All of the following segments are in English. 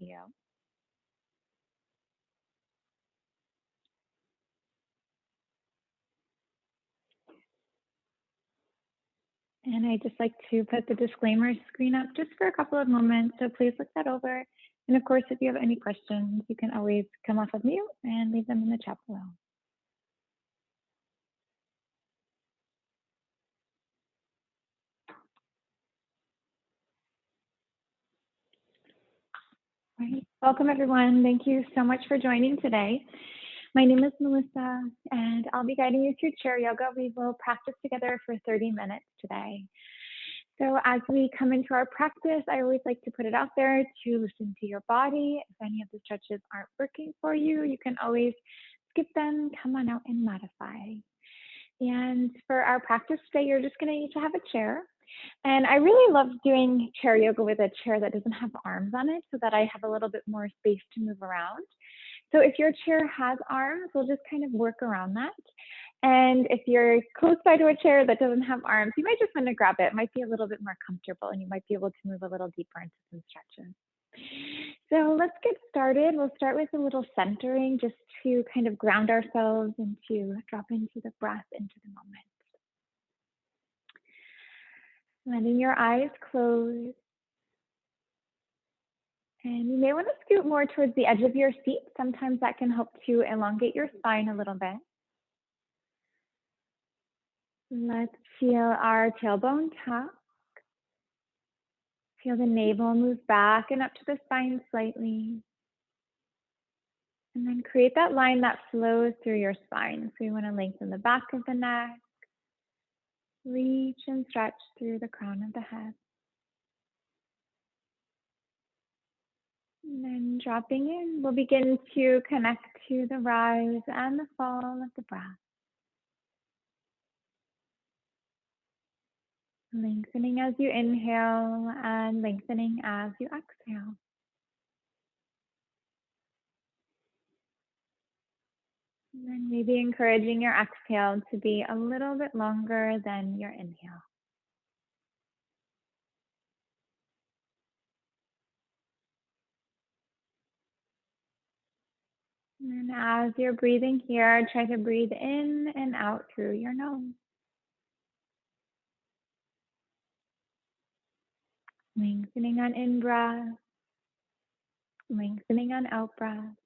you. And I just like to put the disclaimer screen up just for a couple of moments, so please look that over. And of course, if you have any questions, you can always come off of mute and leave them in the chat below. All right. Welcome, everyone. Thank you so much for joining today. My name is Melissa, and I'll be guiding you through chair yoga. We will practice together for 30 minutes today. So as we come into our practice, I always like to put it out there to listen to your body. If any of the stretches aren't working for you, you can always skip them, come on out and modify. And for our practice today, you're just going to need to have a chair. And I really love doing chair yoga with a chair that doesn't have arms on it so that I have a little bit more space to move around. So if your chair has arms, we'll just kind of work around that. And if you're close by to a chair that doesn't have arms, you might just want to grab it. It might be a little bit more comfortable and you might be able to move a little deeper into some stretches. So let's get started. We'll start with a little centering just to kind of ground ourselves and to drop into the breath, into the moment. Letting your eyes close. And you may want to scoot more towards the edge of your seat. Sometimes that can help to elongate your spine a little bit. Let's feel our tailbone tuck. Feel the navel move back and up to the spine slightly. And then create that line that flows through your spine. So you want to lengthen the back of the neck. Reach and stretch through the crown of the head. And then dropping in, we'll begin to connect to the rise and the fall of the breath. Lengthening as you inhale and lengthening as you exhale. And then maybe encouraging your exhale to be a little bit longer than your inhale. And as you're breathing here, try to breathe in and out through your nose. Lengthening on in-breath, lengthening on out-breath.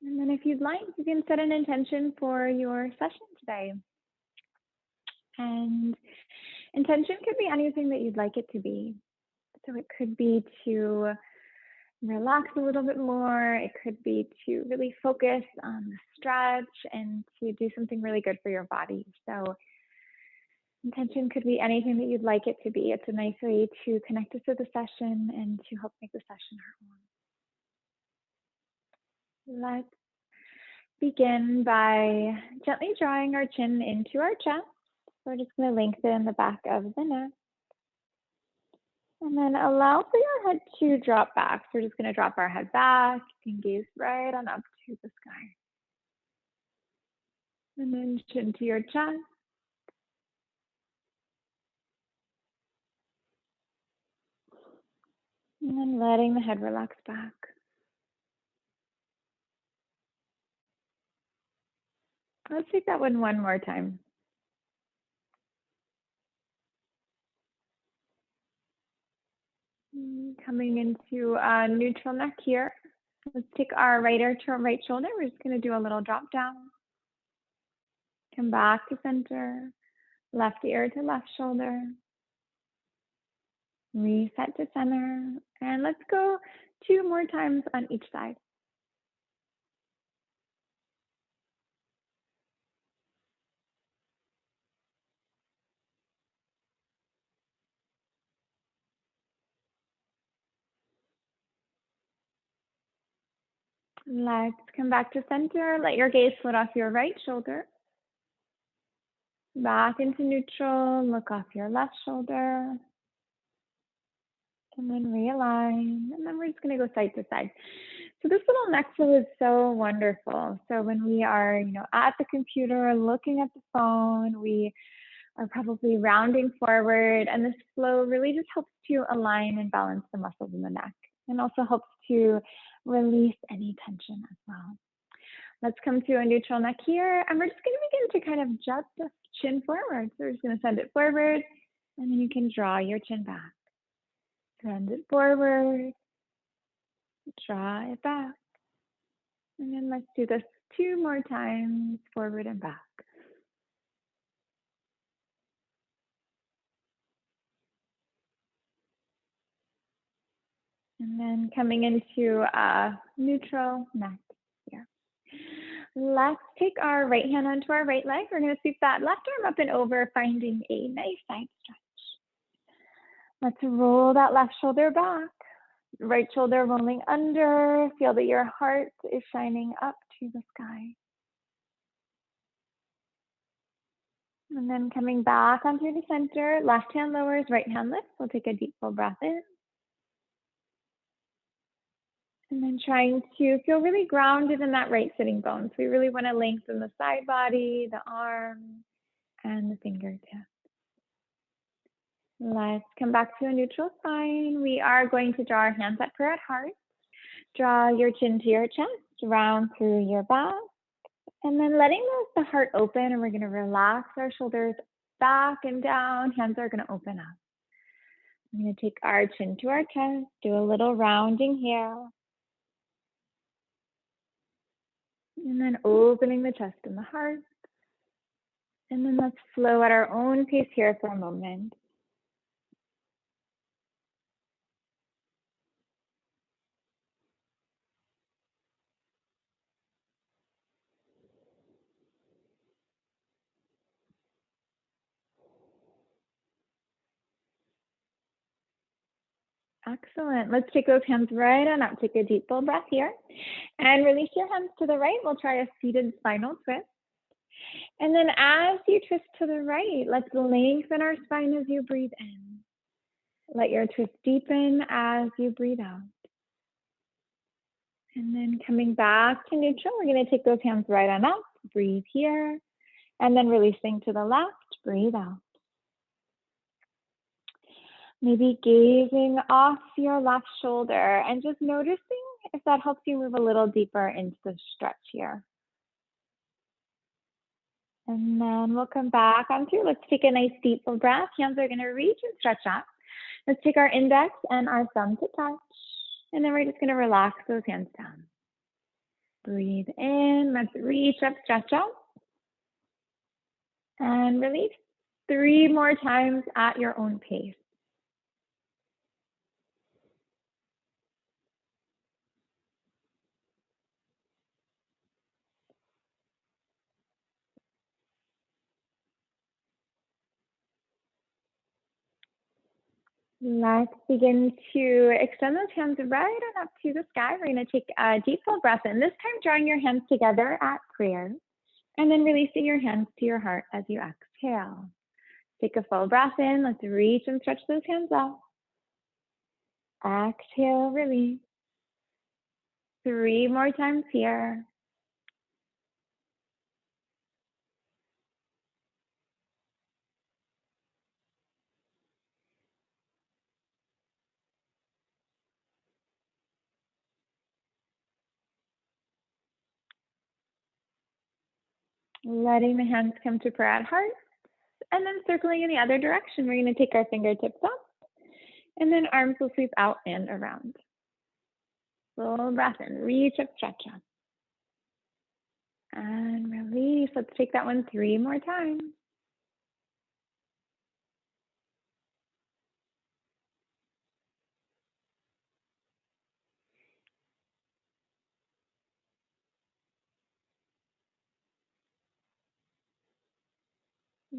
And then if you'd like, you can set an intention for your session today. And intention could be anything that you'd like it to be. So it could be to relax a little bit more. It could be to really focus on the stretch and to do something really good for your body. So intention could be anything that you'd like it to be. It's a nice way to connect us with the session and to help make the session our own. Let's begin by gently drawing our chin into our chest. We're just going to lengthen the back of the neck. And then allow for your head to drop back. So we're just going to drop our head back and gaze right on up to the sky. And then chin to your chest. And then letting the head relax back. Let's take that one more time. Coming into a neutral neck here. Let's take our right ear to our right shoulder. We're just going to do a little drop down. Come back to center. Left ear to left shoulder. Reset to center. And let's go 2 more times on each side. Let's come back to center. Let your gaze float off your right shoulder. Back into neutral. Look off your left shoulder. And then realign. And then we're just going to go side to side. So this little neck flow is so wonderful. So when we are, at the computer, looking at the phone, we are probably rounding forward, and this flow really just helps to align and balance the muscles in the neck and also helps to release any tension as well. Let's come to a neutral neck here, and we're just going to begin to kind of jut the chin forward. So we're just going to send it forward, and then you can draw your chin back. Send it forward, draw it back. And then let's do this 2 more times, forward and back. And then coming into a neutral neck here. Let's take our right hand onto our right leg. We're going to sweep that left arm up and over, finding a nice side stretch. Let's roll that left shoulder back. Right shoulder rolling under. Feel that your heart is shining up to the sky. And then coming back onto the center, left hand lowers, right hand lifts. We'll take a deep full breath in. And then trying to feel really grounded in that right sitting bone. So we really want to lengthen the side body, the arms, and the fingertips. Let's come back to a neutral spine. We are going to draw our hands up for our heart. Draw your chin to your chest, round through your back. And then letting the heart open, and we're going to relax our shoulders back and down. Hands are going to open up. I'm going to take our chin to our chest, do a little rounding here. And then opening the chest and the heart. And then let's flow at our own pace here for a moment. Excellent. Let's take those hands right on up. Take a deep full breath here. And release your hands to the right. We'll try a seated spinal twist. And then as you twist to the right, let's lengthen our spine as you breathe in. Let your twist deepen as you breathe out. And then coming back to neutral, we're going to take those hands right on up. Breathe here. And then releasing to the left, breathe out. Maybe gazing off your left shoulder and just noticing if that helps you move a little deeper into the stretch here. And then we'll come back onto, let's take a nice deep full breath. Hands are going to reach and stretch up. Let's take our index and our thumb to touch. And then we're just going to relax those hands down. Breathe in. Let's reach up, stretch out. And release 3 more times at your own pace. Let's begin to extend those hands right on up to the sky. We're going to take a deep full breath in. This time drawing your hands together at prayer and then releasing your hands to your heart as you exhale. Take a full breath in. Let's reach and stretch those hands up. Exhale, release. 3 more times here. Letting the hands come to prayer at heart. And then circling in the other direction, we're going to take our fingertips up. And then arms will sweep out and around. Full breath in. Reach up, stretch up. And release. Let's take that one 3 more times.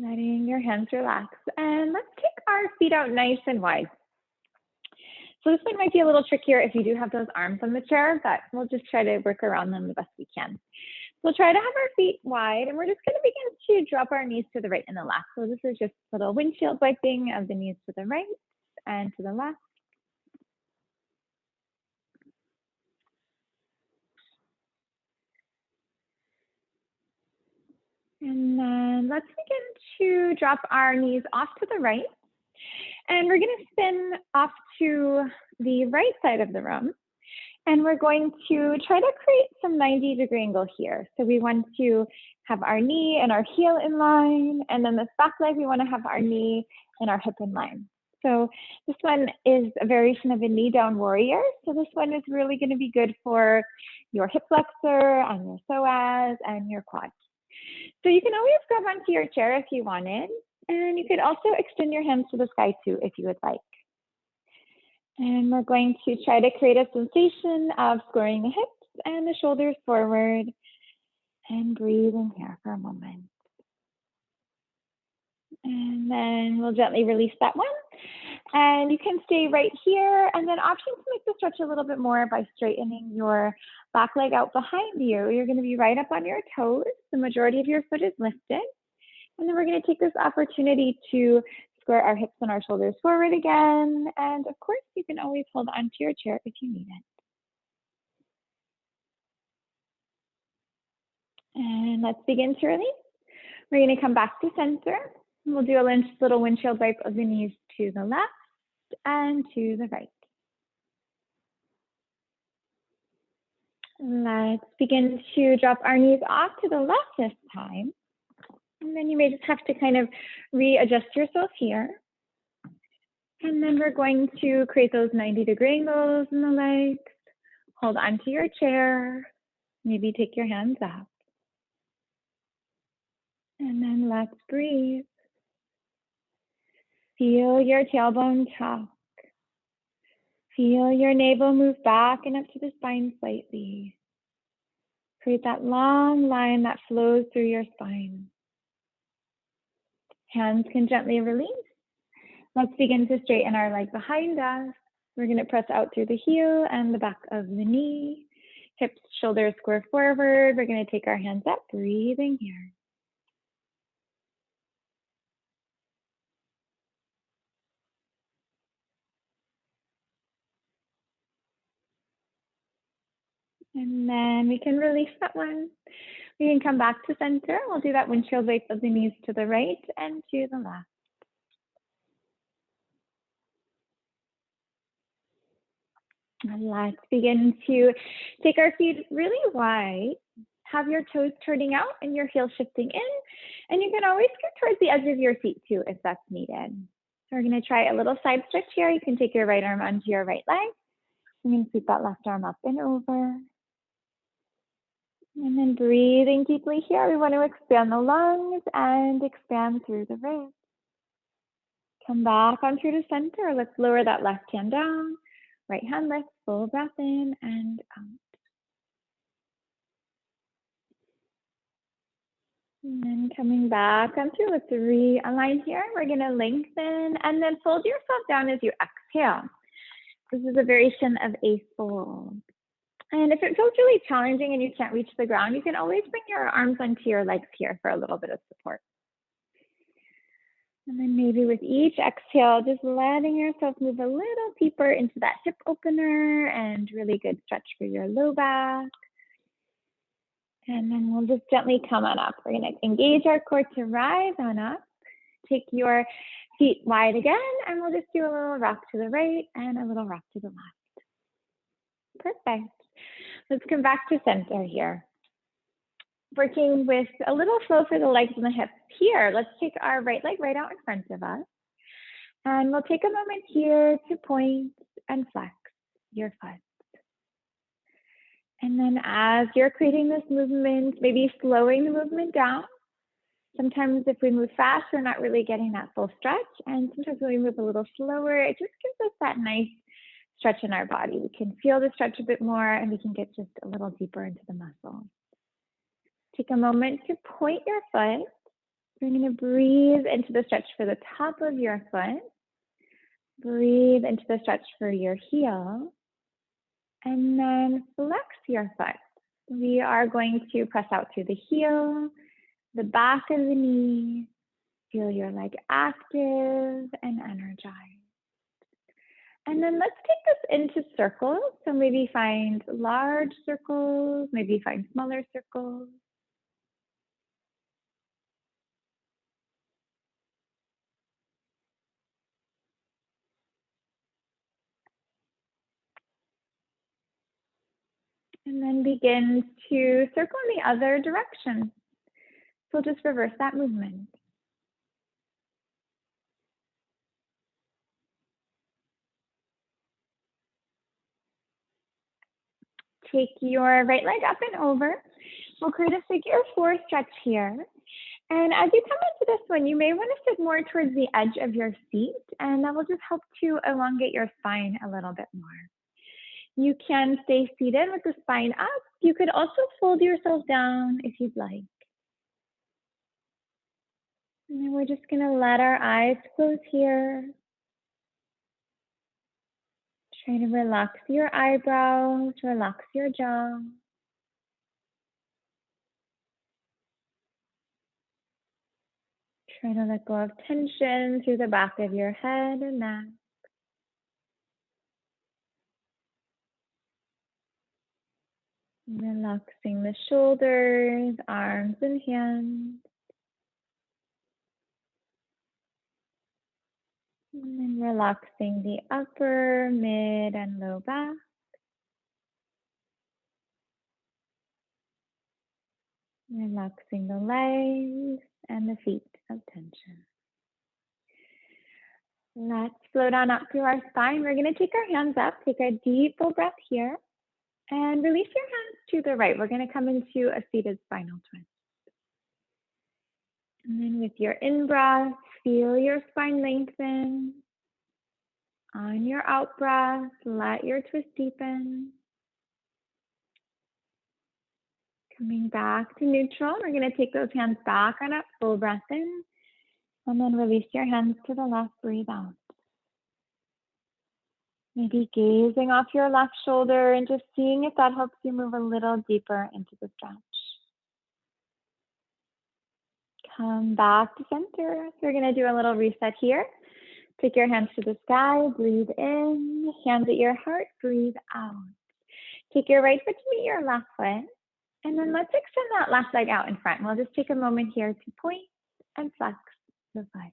Letting your hands relax. And let's take our feet out nice and wide. So this one might be a little trickier if you do have those arms on the chair, but we'll just try to work around them the best we can. We'll try to have our feet wide, and we're just going to begin to drop our knees to the right and the left. So this is just a little windshield wiping of the knees to the right and to the left. And then let's begin to drop our knees off to the right. And we're going to spin off to the right side of the room. And we're going to try to create some 90-degree angle here. So we want to have our knee and our heel in line. And then this back leg, we want to have our knee and our hip in line. So this one is a variation of a knee down warrior. So this one is really going to be good for your hip flexor and your psoas and your quad. So you can always grab onto your chair if you wanted. And you could also extend your hands to the sky too if you would like. And we're going to try to create a sensation of squaring the hips and the shoulders forward and breathing here for a moment. And then we'll gently release that one. And you can stay right here. And then option to make the stretch a little bit more by straightening your back leg out behind you. You're going to be right up on your toes. The majority of your foot is lifted. And then we're going to take this opportunity to square our hips and our shoulders forward again. And of course, you can always hold onto your chair if you need it. And let's begin to release. We're going to come back to center. We'll do a little windshield wipe of the knees to the left and to the right. Let's begin to drop our knees off to the left this time. And then you may just have to kind of readjust yourself here. And then we're going to create those 90-degree angles in the legs. Hold onto your chair. Maybe take your hands up. And then let's breathe. Feel your tailbone tuck. Feel your navel move back and up to the spine slightly. Create that long line that flows through your spine. Hands can gently release. Let's begin to straighten our leg behind us. We're going to press out through the heel and the back of the knee. Hips, shoulders square forward. We're going to take our hands up, breathing here. And then we can release that one. We can come back to center. We'll do that windshield wipe of the knees to the right and to the left. And let's begin to take our feet really wide. Have your toes turning out and your heels shifting in. And you can always get towards the edge of your feet too if that's needed. So we're going to try a little side stretch here. You can take your right arm onto your right leg. You can sweep that left arm up and over. And then breathing deeply here. We want to expand the lungs and expand through the ribs. Come back on through to center. Let's lower that left hand down. Right hand lifts, full breath in and out. And then coming back on through, let's realign here. We're going to lengthen and then fold yourself down as you exhale. This is a variation of a fold. And if it feels really challenging and you can't reach the ground, you can always bring your arms onto your legs here for a little bit of support. And then maybe with each exhale, just letting yourself move a little deeper into that hip opener and really good stretch for your low back. And then we'll just gently come on up. We're going to engage our core to rise on up. Take your feet wide again, and we'll just do a little rock to the right and a little rock to the left. Perfect. Let's come back to center here. Working with a little flow for the legs and the hips here. Let's take our right leg right out in front of us. And we'll take a moment here to point and flex your foot. And then as you're creating this movement, maybe slowing the movement down. Sometimes if we move fast, we're not really getting that full stretch. And sometimes when we move a little slower, it just gives us that nice stretch in our body. We can feel the stretch a bit more and we can get just a little deeper into the muscle. Take a moment to point your foot. You're going to breathe into the stretch for the top of your foot. Breathe into the stretch for your heel. And then flex your foot. We are going to press out through the heel, the back of the knee. Feel your leg active and energized. And then let's take this into circles. So maybe find large circles, maybe find smaller circles. And then begin to circle in the other direction. So just reverse that movement. Take your right leg up and over. We'll create a figure 4 stretch here. And as you come into this one, you may want to sit more towards the edge of your seat, and that will just help to elongate your spine a little bit more. You can stay seated with the spine up. You could also fold yourself down if you'd like. And then we're just going to let our eyes close here. Try to relax your eyebrows, relax your jaw. Try to let go of tension through the back of your head and neck. Relaxing the shoulders, arms, and hands. And then relaxing the upper, mid, and low back. Relaxing the legs and the feet of tension. Let's float on up through our spine. We're going to take our hands up, take a deep full breath here, and release your hands to the right. We're going to come into a seated spinal twist. And then with your in-breath, feel your spine lengthen. On your out-breath, let your twist deepen. Coming back to neutral, we're going to take those hands back on a full breath in, and then release your hands to the left, breathe out. Maybe gazing off your left shoulder and just seeing if that helps you move a little deeper into the stretch. Come back to center. So we're going to do a little reset here. Take your hands to the sky, breathe in, hands at your heart, breathe out. Take your right foot to meet your left foot, and then let's extend that left leg out in front. We'll just take a moment here to point and flex the foot.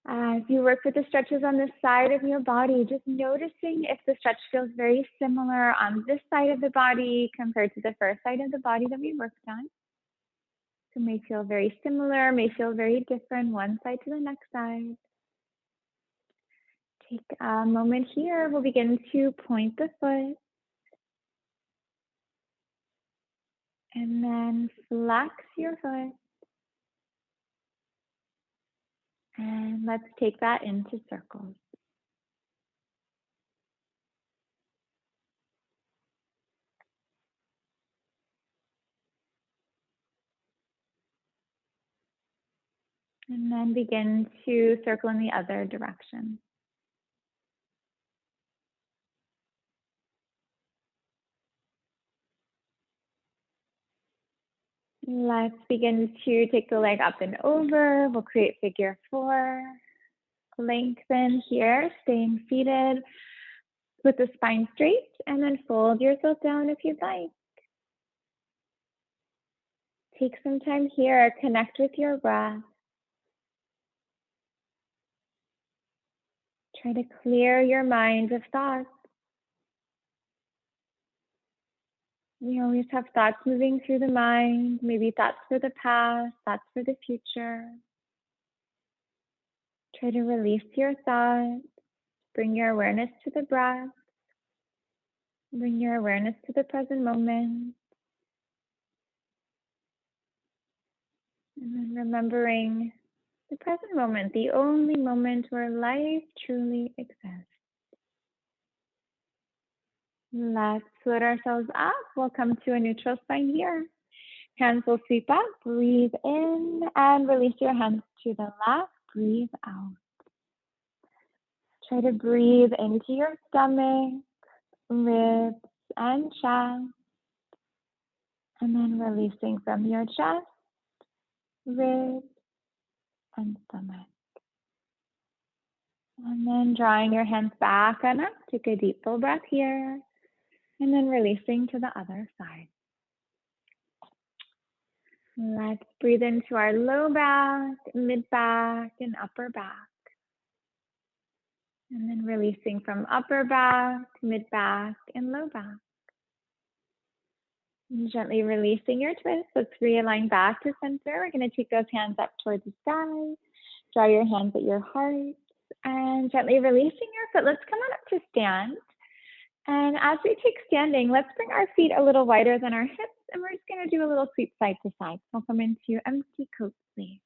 As you work with the stretches on the side of your body, just noticing if the stretch feels very similar on this side of the body compared to the first side of the body that we worked on. So may feel very similar, may feel very different, one side to the next side. Take a moment here. We'll begin to point the foot. And then flex your foot. And let's take that into circles. And then begin to circle in the other direction. Let's begin to take the leg up and over. We'll create figure 4. Lengthen here, staying seated with the spine straight, and then fold yourself down if you'd like. Take some time here, connect with your breath. Try to clear your mind of thoughts. We always have thoughts moving through the mind, maybe thoughts for the past, thoughts for the future. Try to release your thoughts. Bring your awareness to the breath. Bring your awareness to the present moment. And then remembering the present moment, the only moment where life truly exists. Let's float ourselves up. We'll come to a neutral spine here. Hands will sweep up, breathe in, and release your hands to the left, breathe out. Try to breathe into your stomach, ribs, and chest. And then releasing from your chest, ribs, and stomach. And then drawing your hands back and up. Take a deep full breath here. And then releasing to the other side. Let's breathe into our low back, mid back, and upper back. And then releasing from upper back, mid back, and low back. And gently releasing your twist. Let's realign back to center. We're going to take those hands up towards the sky. Draw your hands at your heart. And gently releasing your foot. Let's come on up to stand. And as we take standing, let's bring our feet a little wider than our hips. And we're just going to do a little sweep side to side. So we'll come into empty coaxley.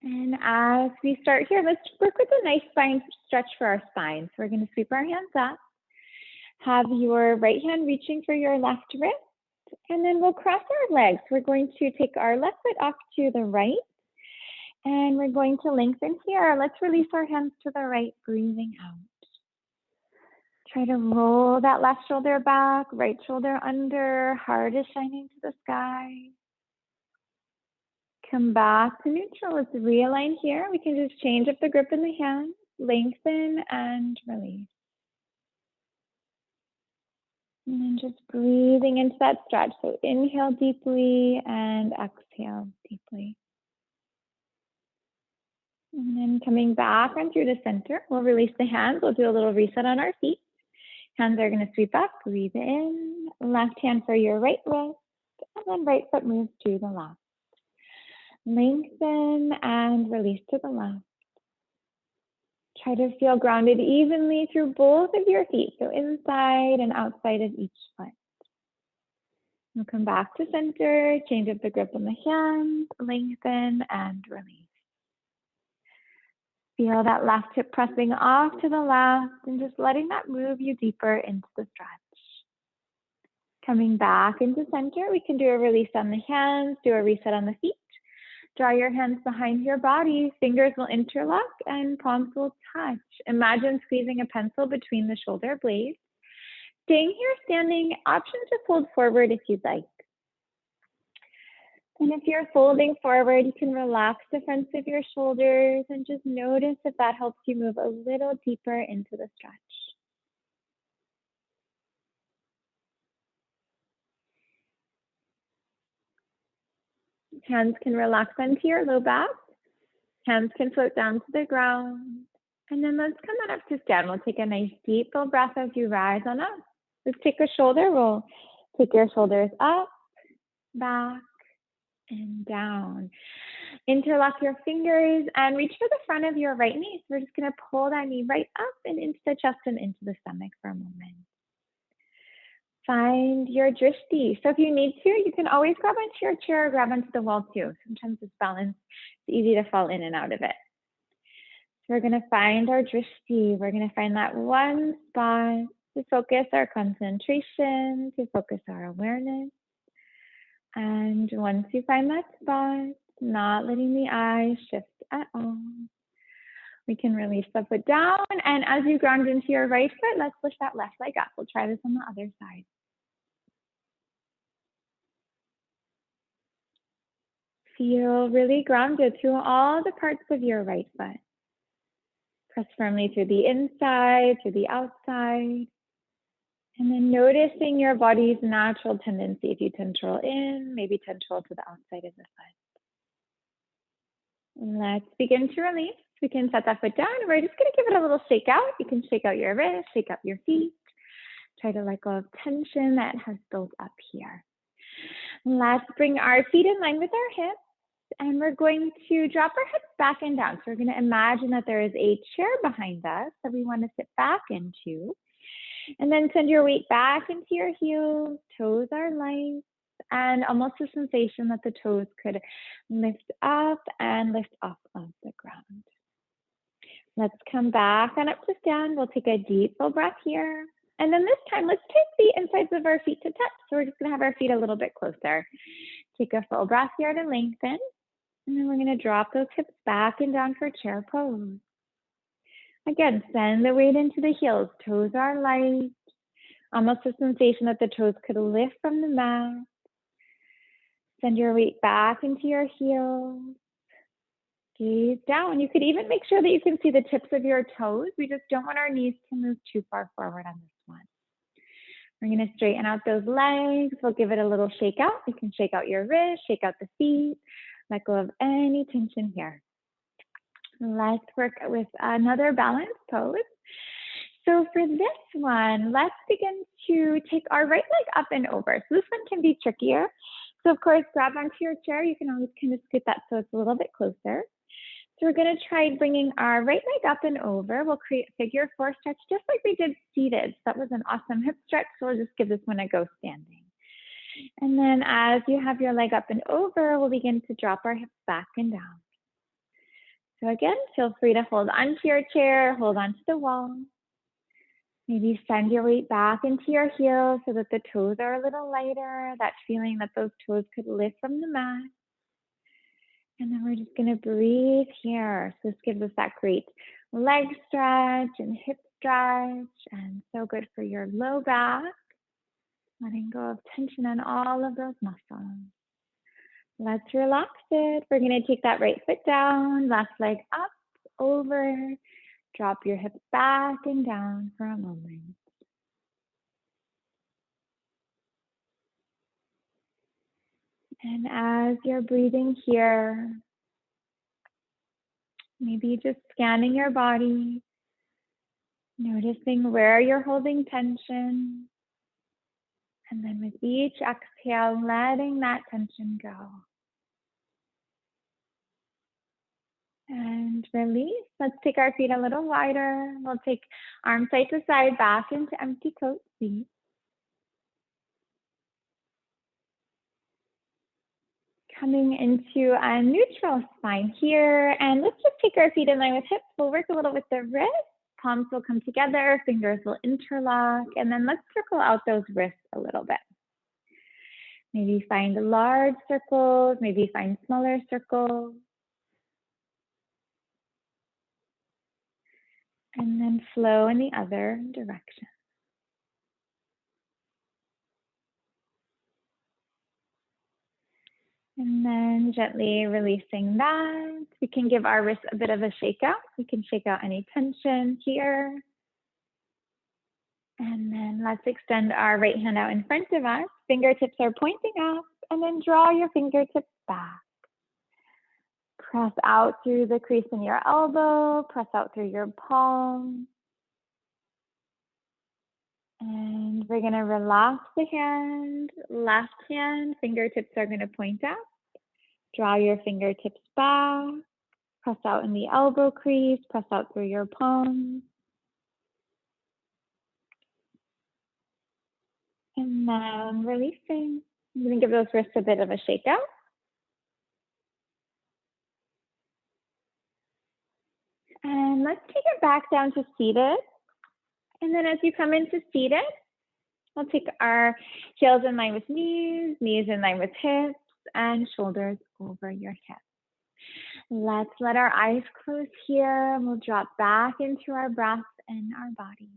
And as we start here, let's work with a nice spine stretch for our spine. So we're going to sweep our hands up. Have your right hand reaching for your left wrist. And then we'll cross our legs. We're going to take our left foot off to the right. And we're going to lengthen here. Let's release our hands to the right, breathing out. Try to roll that left shoulder back, right shoulder under, heart is shining to the sky. Come back to neutral. Let's realign here. We can just change up the grip in the hands, lengthen and release. And then just breathing into that stretch. So inhale deeply and exhale deeply. And then coming back on through the center, we'll release the hands. We'll do a little reset on our feet. Hands are going to sweep up, breathe in. Left hand for your right wrist, and then right foot moves to the left. Lengthen and release to the left. Try to feel grounded evenly through both of your feet, so inside and outside of each foot. We'll come back to center, change up the grip on the hands, lengthen and release. Feel that left hip pressing off to the left and just letting that move you deeper into the stretch. Coming back into center, we can do a release on the hands, do a reset on the feet. Draw your hands behind your body, fingers will interlock and palms will touch. Imagine squeezing a pencil between the shoulder blades. Staying here standing, option to fold forward if you'd like. And if you're folding forward, you can relax the fronts of your shoulders and just notice if that helps you move a little deeper into the stretch. Hands can relax onto your low back. Hands can float down to the ground. And then let's come on up to stand. We'll take a nice deep full breath as you rise on up. Let's take a shoulder roll. Take your shoulders up, back, and down. Interlock your fingers and reach for the front of your right knee. So we're just going to pull that knee right up and into the chest and into the stomach for a moment. Find your drishti. So if you need to, you can always grab onto your chair or grab onto the wall too. Sometimes it's balanced. It's easy to fall in and out of it. So we're going to find our drishti. We're going to find that one spot to focus our concentration, to focus our awareness. And once you find that spot, not letting the eyes shift at all, we can release the foot down. And as you ground into your right foot, let's lift that left leg up. We'll try this on the other side. Feel really grounded through all the parts of your right foot. Press firmly through the inside, through the outside. And then noticing your body's natural tendency. If you tend to roll in, maybe tend to roll to the outside of the foot. Let's begin to release. We can set that foot down. We're just going to give it a little shake out. You can shake out your wrist, shake out your feet. Try to let go of tension that has built up here. Let's bring our feet in line with our hips. And we're going to drop our hips back and down. So we're going to imagine that there is a chair behind us that we want to sit back into. And then send your weight back into your heels, toes are light, and almost a sensation that the toes could lift up and lift off of the ground. Let's come back and up to stand. We'll take a deep full breath here. And then this time, let's take the insides of our feet to touch. So we're just going to have our feet a little bit closer. Take a full breath here to lengthen. And then we're going to drop those hips back and down for chair pose. Again, send the weight into the heels. Toes are light. Almost a sensation that the toes could lift from the mat. Send your weight back into your heels. Gaze down. You could even make sure that you can see the tips of your toes. We just don't want our knees to move too far forward on this one. We're going to straighten out those legs. We'll give it a little shake out. You can shake out your wrist, shake out the feet. Let go of any tension here. Let's work with another balanced pose. So for this one, let's begin to take our right leg up and over. So this one can be trickier. So of course, grab onto your chair. You can always kind of scoot that so it's a little bit closer. So we're going to try bringing our right leg up and over. We'll create a figure 4 stretch just like we did seated. So that was an awesome hip stretch. So we'll just give this one a go standing. And then as you have your leg up and over, we'll begin to drop our hips back and down. So again, feel free to hold onto your chair, hold onto the wall. Maybe send your weight back into your heels so that the toes are a little lighter, that feeling that those toes could lift from the mat. And then we're just going to breathe here. So this gives us that great leg stretch and hip stretch, and so good for your low back. Letting go of tension on all of those muscles. Let's relax it. We're going to take that right foot down, left leg up, over. Drop your hips back and down for a moment. And as you're breathing here, maybe just scanning your body, noticing where you're holding tension. And then with each exhale, letting that tension go. And release. Let's take our feet a little wider. We'll take arms side to side back into empty toes seat. Coming into a neutral spine here. And let's just take our feet in line with hips. We'll work a little with the wrists. Palms will come together, fingers will interlock. And then let's circle out those wrists a little bit. Maybe find large circles, maybe find smaller circles. And then flow in the other direction. And then gently releasing that. We can give our wrists a bit of a shake out. We can shake out any tension here. And then let's extend our right hand out in front of us. Fingertips are pointing up, and then draw your fingertips back. Press out through the crease in your elbow, press out through your palm. And we're gonna relax the hand, left hand, fingertips are gonna point up. Draw your fingertips back, press out in the elbow crease, press out through your palms. And then releasing. I'm gonna give those wrists a bit of a shake out. And let's take it back down to seated. And then as you come into seated, we'll take our heels in line with knees, knees in line with hips, and shoulders over your hips. Let's let our eyes close here, and we'll drop back into our breath and our body.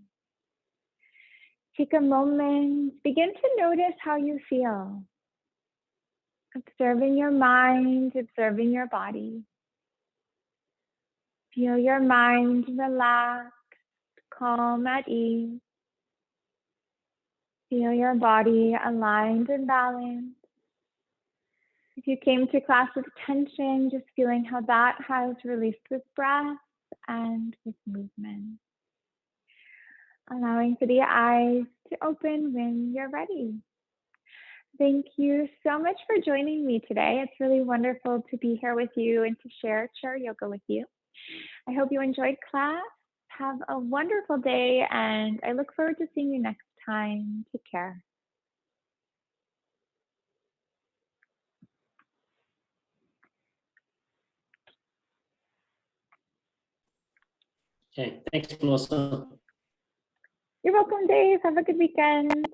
Take a moment, begin to notice how you feel. Observing your mind, observing your body. Feel your mind relaxed, calm, at ease. Feel your body aligned and balanced. If you came to class with tension, just feeling how that has released with breath and with movement. Allowing for the eyes to open when you're ready. Thank you so much for joining me today. It's really wonderful to be here with you and to share chair yoga with you. I hope you enjoyed class. Have a wonderful day, and I look forward to seeing you next time. Take care. Okay, thanks, Melissa. You're welcome, Dave. Have a good weekend.